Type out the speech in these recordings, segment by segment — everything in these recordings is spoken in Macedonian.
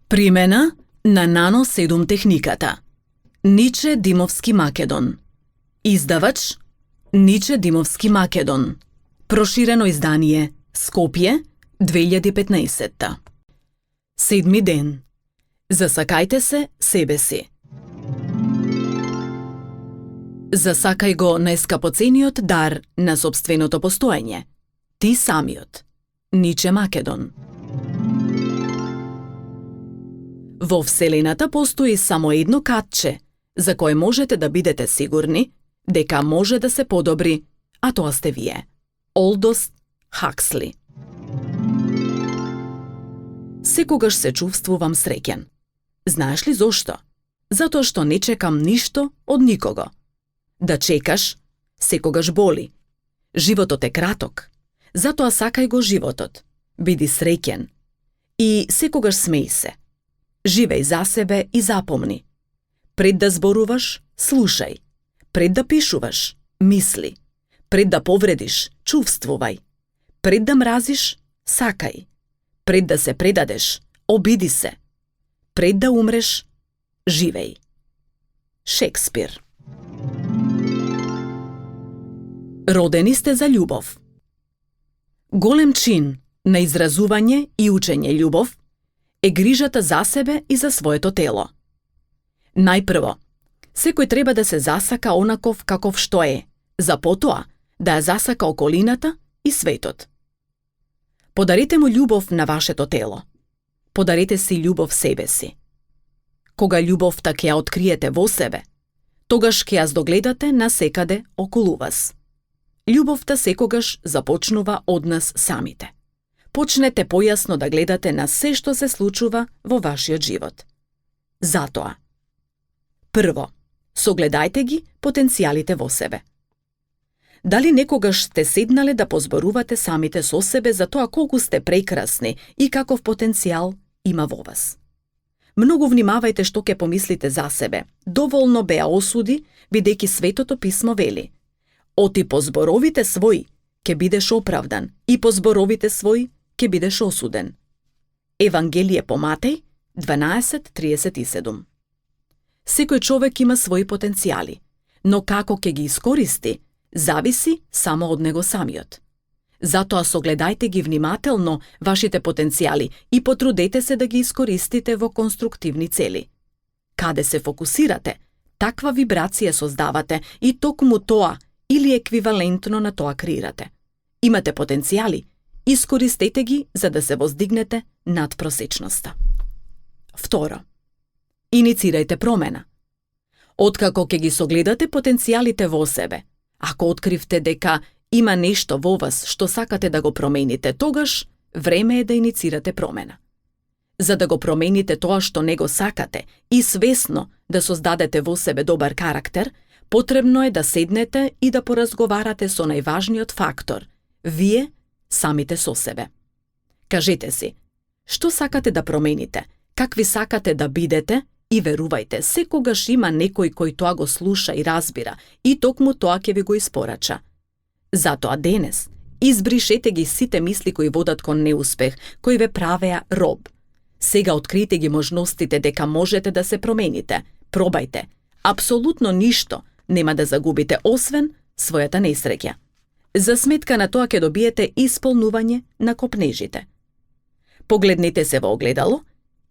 Примена на Нано 7 техниката. Ниче Димовски Македон. Издавач Ниче Димовски Македон. Проширено издание Скопје 2015. 7 ден. Засакајте се себе си. Засакај го најскапоцениот дар на сопственото постоење. Ти самиот. Ниче Македон. Во Вселената постои само едно катче, за кое можете да бидете сигурни дека може да се подобри, а тоа сте вие. Олдос Хаксли. Секогаш се чувствувам среќен. Знаеш ли зошто? Затоа што не чекам ништо од никого. Да чекаш секогаш боли. Животот е краток. Затоа сакај го животот. Биди среќен. И секогаш смеј се. Живеј за себе и запомни. Пред да зборуваш, слушај. Пред да пишуваш, мисли. Пред да повредиш, чувствувај. Пред да мразиш, сакај. Пред да се предадеш, обиди се. Пред да умреш, живеј. Шекспир. Родени сте за љубов. Голем чин на изразување и учење љубов е грижата за себе и за своето тело. Најпрво, секој треба да се засака онаков каков што е, за потоа да ја засака околината и светот. Подарете му љубов на вашето тело. Подарете си љубов себе си. Кога љубовта ќе ја откриете во себе, тогаш ќе ја здогледате насекаде околу вас. Љубовта секогаш започнува од нас самите. Почнете појасно да гледате на се што се случува во вашиот живот. Затоа, прво, согледајте ги потенцијалите во себе. Дали некогаш сте седнале да позборувате самите со себе за тоа колку сте прекрасни и каков потенцијал има во вас? Многу внимавајте што ќе помислите за себе. Доволно беа осуди, бидејќи Светото писмо вели: оти по зборовите своји ќе бидеш оправдан и по зборовите своји ќе бидеш осуден. Евангелие по Матеј 12:37. Секој човек има своји потенцијали, но како ќе ги искористи, зависи само од него самиот. Затоа согледајте ги внимателно вашите потенцијали и потрудете се да ги искористите во конструктивни цели. Каде се фокусирате, таква вибрација создавате и токму тоа или еквивалентно на тоа креирате. Имате потенцијали, искористете ги за да се воздигнете над просечноста. Второ, иницирајте промена. Откако ќе ги согледате потенцијалите во себе, ако откривте дека има нешто во вас што сакате да го промените, тогаш време е да иницирате промена. За да го промените тоа што не го сакате и свесно да создадете во себе добар карактер, потребно е да седнете и да поразговарате со најважниот фактор – вие самите со себе. Кажете си, што сакате да промените, какви сакате да бидете и верувајте, секогаш има некој кој тоа го слуша и разбира и токму тоа ќе ви го испорача. Затоа денес избришете ги сите мисли кои водат кон неуспех, кои ве правеа роб. Сега открите ги можностите дека можете да се промените. Пробајте. Апсолутно ништо нема да загубите освен својата несреќа. За сметка на тоа ќе добиете исполнување на копнежите. Погледнете се во огледало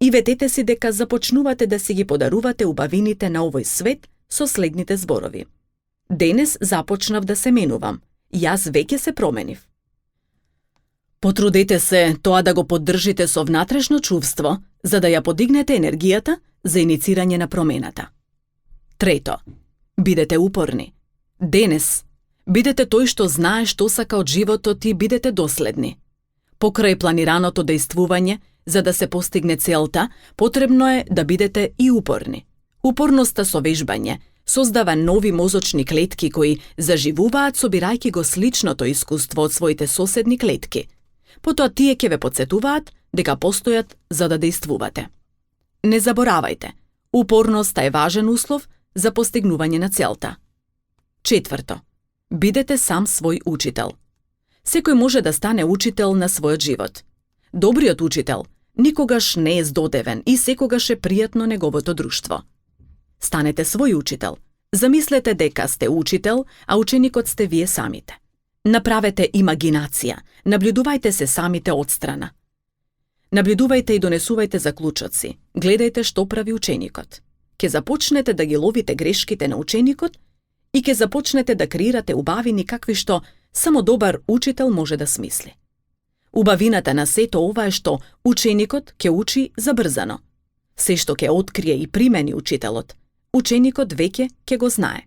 и ветете си дека започнувате да си ги подарувате убавините на овој свет со следните зборови. Денес започнав да се менувам. Јас веќе се променив. Потрудете се тоа да го поддржите со внатрешно чувство, за да ја подигнете енергијата за иницирање на промената. Трето, бидете упорни. Денес, бидете тој што знае што сака од животот и бидете доследни. Покрај планираното дејствување, за да се постигне целта, потребно е да бидете и упорни. Упорноста со вежбање создава нови мозочни клетки кои заживуваат собирајќи го сличното искуство од своите соседни клетки. Потоа тие ќе ве потсетуваат дека постојат за да дејствувате. Не заборавајте, упорноста е важен услов за постигнување на целта. Четврто, бидете сам свој учител. Секој може да стане учител на својот живот. Добриот учител никогаш не е здодевен и секогаш е пријатно неговото друштво. Станете свој учител. Замислете дека сте учител, а ученикот сте вие самите. Направете имагинација, наблюдувајте се самите одстрана. Наблюдувајте и донесувајте заклучоци, гледајте што прави ученикот. Ке започнете да ги ловите грешките на ученикот и ке започнете да креирате убавини какви што само добар учител може да смисли. Убавината на сето ова е што ученикот ќе учи забрзано. Се што ќе открие и примени учителот, ученикот веќе ќе го знае.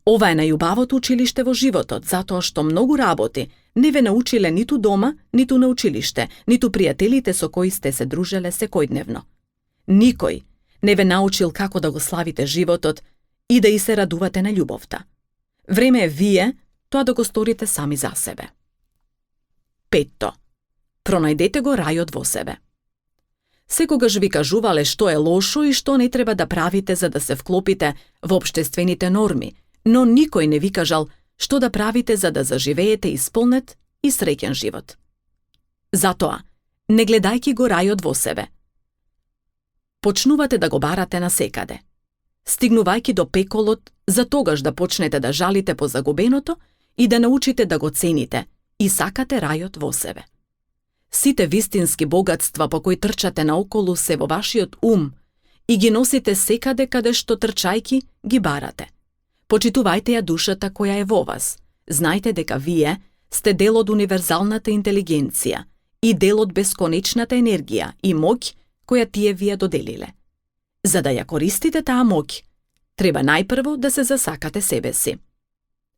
Ова е најубавото училиште во животот, затоа што многу работи не ве научиле ниту дома, ниту на училиште, ниту пријателите со кои сте се дружеле секојдневно. Никој не ве научил како да го славите животот и да и се радувате на љубовта. Време е вие тоа да го сторите сами за себе. 5. Пронајдете го рајот во себе. Секогаш ви кажувале што е лошо и што не треба да правите за да се вклопите во општествените норми, но никој не ви кажал што да правите за да заживеете исполнет и среќен живот. Затоа, не гледајки го рајот во себе, почнувате да го барате насекаде. Стигнувајќи до пеколот, за тогаш да почнете да жалите по загубеното и да научите да го цените и сакате рајот во себе. Сите вистински богатства по кои трчате наоколу се во вашиот ум и ги носите секаде каде што трчајки ги барате. Почитувајте ја душата која е во вас. Знајте дека вие сте дел од универзалната интелигенција и дел од бесконечната енергија и моќ која тие ви ја доделиле. За да ја користите таа моќ, треба најпрво да се засакате себе си.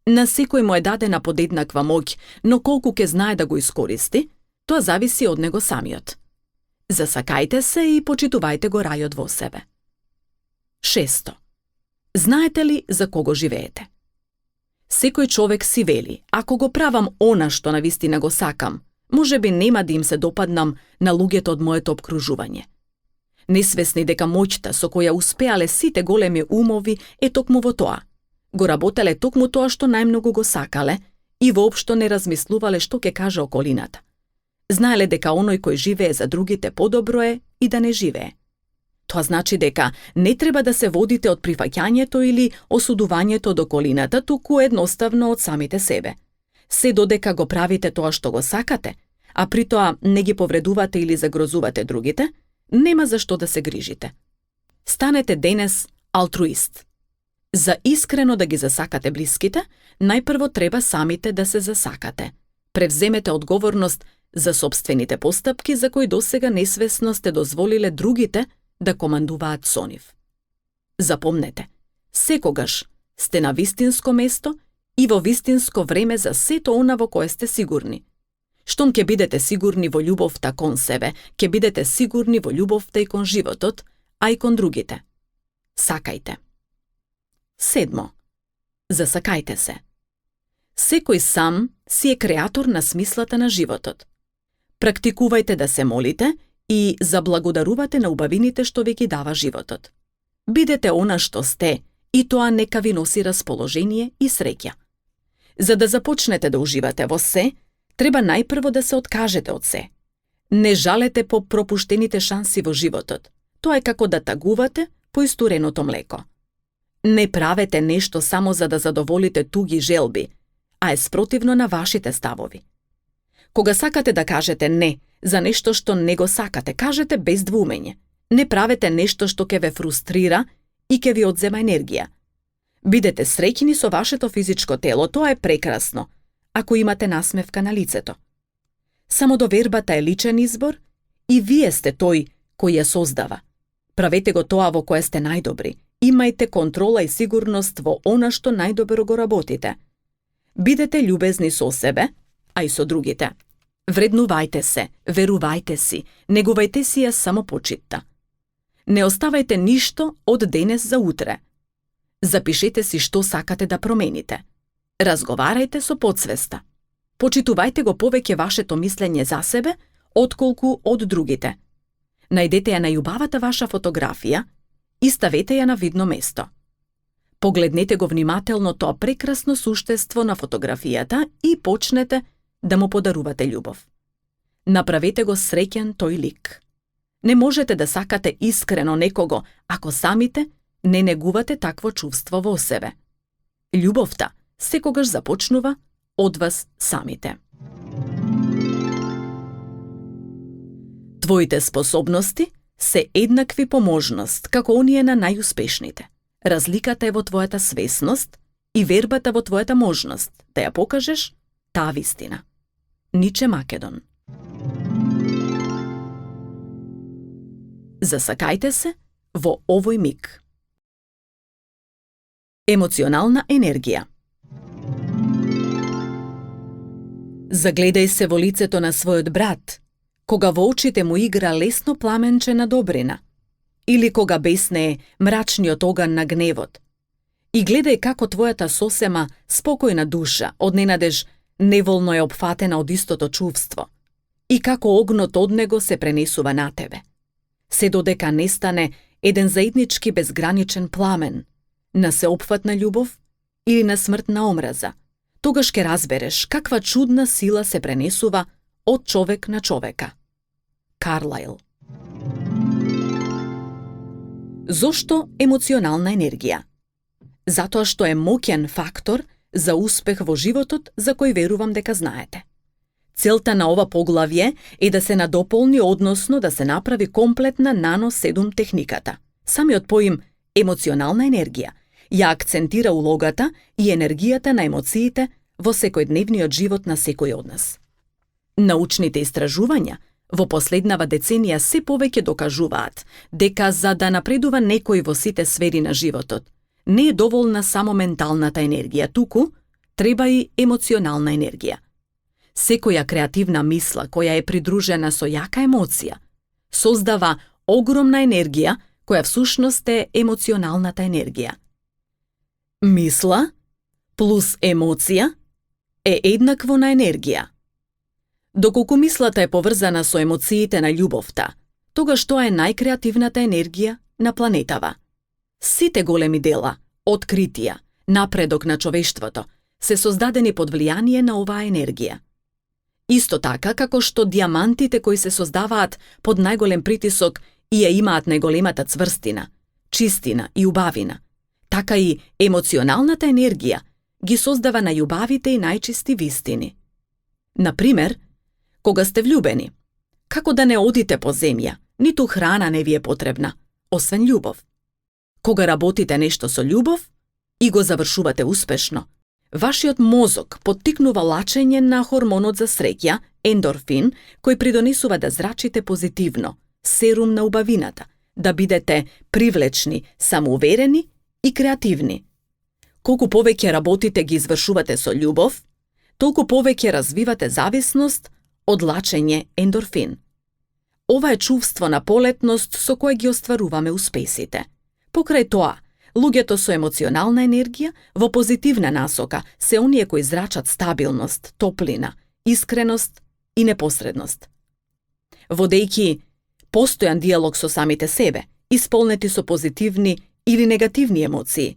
На секој му е дадена подеднаква моќ, но колку ќе знае да го искористи, тоа зависи од него самиот. Засакајте се и почитувајте го рајот во себе. 6. Знаете ли за кого живеете? Секој човек си вели, ако го правам она што навистина го сакам, можеби нема да им се допаднам на луѓето од моето обкружување. Несвесни дека моќта со која успеале сите големи умови е токму во тоа. Го работеле токму тоа што најмногу го сакале и воопшто не размислувале што ќе каже околината. Знаеле дека оној кој живее за другите подобро е и да не живее. Тоа значи дека не треба да се водите од прифаќањето или осудувањето од околината, туку едноставно од самите себе. Се додека го правите тоа што го сакате, а при тоа не ги повредувате или загрозувате другите, нема за што да се грижите. Станете денес алтруист. За искрено да ги засакате блиските, најпрво треба самите да се засакате. Превземете одговорност за сопствените постапки за кои досега несвесно сте дозволиле другите да командуваат со нив. Запомнете, секогаш сте на вистинско место и во вистинско време за сето она во кое сте сигурни. Штом ќе бидете сигурни во љубовта кон себе, ќе бидете сигурни во љубовта и кон животот, а и кон другите. Сакајте. 7. Засакајте се. Секој сам си е креатор на смислата на животот. Практикувајте да се молите и заблагодарувате на убавините што ви ги дава животот. Бидете она што сте и тоа нека ви носи расположение и среќа. За да започнете да уживате во се, треба најпрво да се откажете од се. Не жалете по пропуштените шанси во животот. Тоа е како да тагувате по истуреното млеко. Не правете нешто само за да задоволите туги желби, а е спротивно на вашите ставови. Кога сакате да кажете не за нешто што не го сакате, кажете без двумење. Не правете нешто што ќе ве фрустрира и ќе ви одзема енергија. Бидете среќни со вашето физичко тело, тоа е прекрасно, ако имате насмевка на лицето. Самодовербата е личен избор и вие сте тој кој ја создава. Правете го тоа во кое сте најдобри. Имајте контрола и сигурност во она што најдобро го работите. Бидете љубезни со себе, а и со другите. Вреднувајте се, верувајте си, негувајте си ја самопочитта. Не оставајте ништо од денес за утре. Запишете си што сакате да промените. Разговарајте со потсвеста. Почитувајте го повеќе вашето мислење за себе, отколку од другите. Најдете ја најубавата ваша фотографија и ставете ја на видно место. Погледнете го внимателно тоа прекрасно суштество на фотографијата и почнете да му подарувате љубов. Направете го среќен тој лик. Не можете да сакате искрено некого ако самите не негувате такво чувство во себе. Љубовта секогаш започнува од вас самите. Твоите способности се еднакви по можност како оние на најуспешните. Разликата е во твојата свесност и вербата во твојата можност да ја покажеш таа вистина. Ниче Македон. Засакајте се во овој миг. Емоционална енергија. Загледај се во лицето на својот брат, кога во очите му игра лесно пламенче на добрина, или кога беснее мрачниот оган на гневот. И гледај како твојата сосема спокојна душа одненадеж неволно е опфатена од истото чувство и како огнот од него се пренесува на тебе. Се додека не стане еден заеднички безграничен пламен на сеопфатна љубов или на смртна омраза, тогаш ќе разбереш каква чудна сила се пренесува од човек на човека. Карлайл. Зошто емоционална енергија? Затоа што е моќен фактор за успех во животот за кој верувам дека знаете. Целта на ова поглавје е да се надополни, односно да се направи комплетна нано 7 техниката. Самиот поим емоционална енергија ја акцентира улогата и енергијата на емоциите во секојдневниот живот на секој од нас. Научните истражувања во последнава деценија се повеќе докажуваат дека за да напредува некој во сите сфери на животот, не е доволна само менталната енергија, туку треба и емоционална енергија. Секоја креативна мисла која е придружена со јака емоција создава огромна енергија која всушност е емоционалната енергија. Мисла плюс емоција е еднакво на енергија. Доколку мислата е поврзана со емоциите на љубовта, тогаш тоа е најкреативната енергија на планетава. Сите големи дела, откритија, напредок на човештвото се создадени под влијание на оваа енергија. Исто така како што дијамантите кои се создаваат под најголем притисок и ја имаат најголемата цврстина, чистина и убавина, така и емоционалната енергија ги создава најубавите и најчисти вистини. Например, кога сте влюбени, како да не одите по земја, ниту храна не ви е потребна, освен љубов. Кога работите нешто со љубов и го завршувате успешно, вашиот мозок поттикнува лачење на хормонот за среќа, ендорфин, кој придонесува да зрачите позитивно, серум на убавината, да бидете привлечни, самоуверени и креативни. Колку повеќе работите ги извршувате со љубов, толку повеќе развивате зависност од лачење ендорфин. Ова е чувство на полетност со кое ги остваруваме успесите. Покрај тоа, луѓето со емоционална енергија во позитивна насока се оние кои зрачат стабилност, топлина, искреност и непосредност. Водејќи постојан диалог со самите себе, исполнети со позитивни или негативни емоции,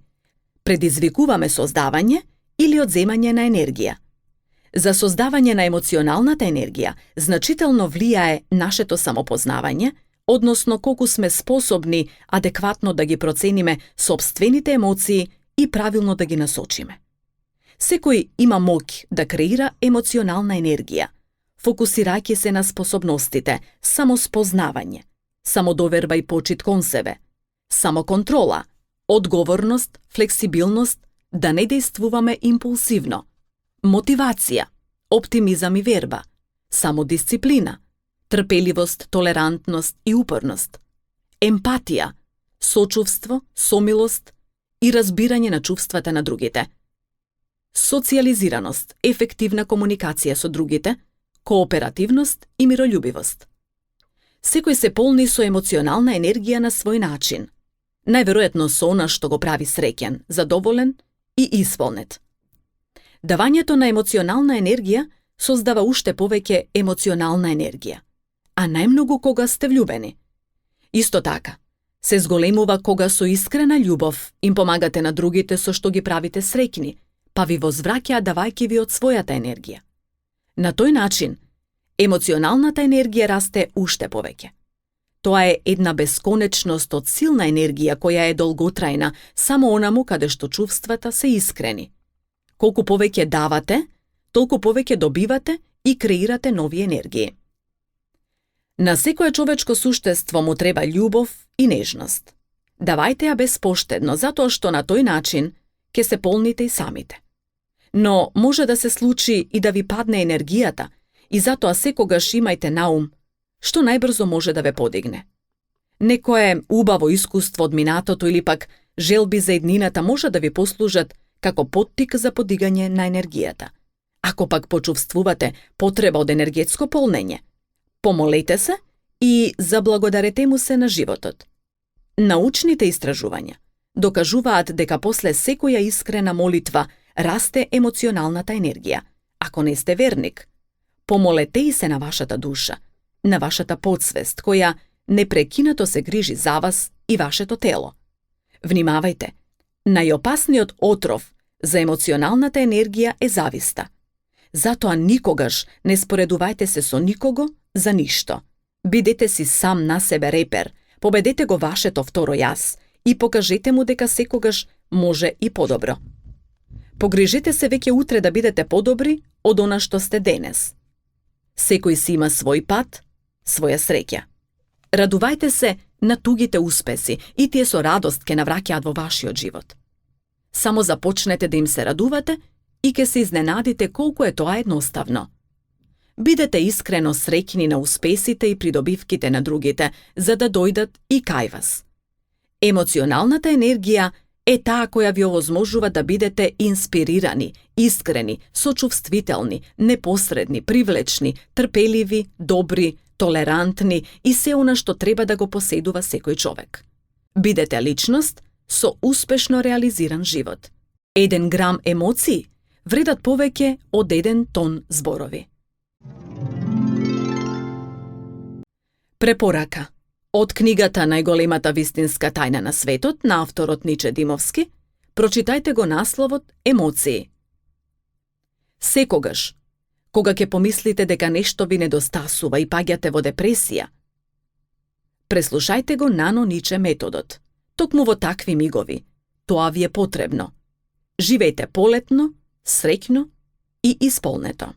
предизвикуваме создавање или одземање на енергија. За создавање на емоционалната енергија значително влијае нашето самопознавање, односно колку сме способни адекватно да ги процениме сопствените емоции и правилно да ги насочиме. Секој има моќ да креира емоционална енергија, фокусирајќи се на способностите, самоспознавање, самодоверба и почит кон себе, самоконтрола, одговорност, флексибилност, да не дејствуваме импулсивно, мотивација, оптимизам и верба, самодисциплина, трпеливост, толерантност и упорност, емпатија, сочувство, сомилост и разбирање на чувствата на другите, социјализираност, ефективна комуникација со другите, кооперативност и мирољубивост. Секој се полни со емоционална енергија на свој начин, најверојатно со она што го прави среќен, задоволен и исполнет. Давањето на емоционална енергија создава уште повеќе емоционална енергија, а најмногу кога сте влюбени. Исто така, се зголемува кога со искрена љубов им помагате на другите со што ги правите среќни, па ви возвраќаат давајќи ви од својата енергија. На тој начин, емоционалната енергија расте уште повеќе. Тоа е една бесконечност од силна енергија која е долготрајна, само онаму каде што чувствата се искрени. Колку повеќе давате, толку повеќе добивате и креирате нови енергии. На секое човечко суштество му треба љубов и нежност. Давајте ја безпоштедно, затоа што на тој начин ќе се полните и самите. Но може да се случи и да ви падне енергијата, и затоа секогаш имајте на ум што најбрзо може да ве подигне. Некое убаво искуство од минатото или пак желби за иднината може да ви послужат како поттик за подигање на енергијата. Ако пак почувствувате потреба од енергетско полнење, помолете се и заблагодарете му се на животот. Научните истражувања докажуваат дека после секоја искрена молитва расте емоционалната енергија. Ако не сте верник, помолете и се на вашата душа, на вашата подсвест, која непрекинато се грижи за вас и вашето тело. Внимавајте, најопасниот отров за емоционалната енергија е зависта. Затоа никогаш не споредувајте се со никого за ништо. Бидете си сам на себе репер, победете го вашето второ јас и покажете му дека секогаш може и подобро. Погрижете се веќе утре да бидете подобри од она што сте денес. Секој си има свој пат, своја среќа. Радувајте се на тугите успеси и тие со радост ќе навраќаат во вашиот живот. Само започнете да им се радувате и ќе се изненадите колку е тоа едноставно. Бидете искрено среќни на успесите и придобивките на другите, за да дојдат и кај вас. Емоционалната енергија е таа која ви овозможува да бидете инспирирани, искрени, сочувствителни, непосредни, привлечни, трпеливи, добри, толерантни и се она што треба да го поседува секој човек. Бидете личност со успешно реализиран живот. 1 грам емоции вредат повеќе од 1 тон зборови. Препорака. Од книгата Најголемата вистинска тајна на светот на авторот Ниче Димовски, прочитајте го насловот Емоции. Секогаш, кога ќе помислите дека нешто ви недостасува и паѓате во депресија, преслушајте го Нано Ниче методот. Токму во такви мигови, тоа ви е потребно. Живејте полетно, среќно и исполнето.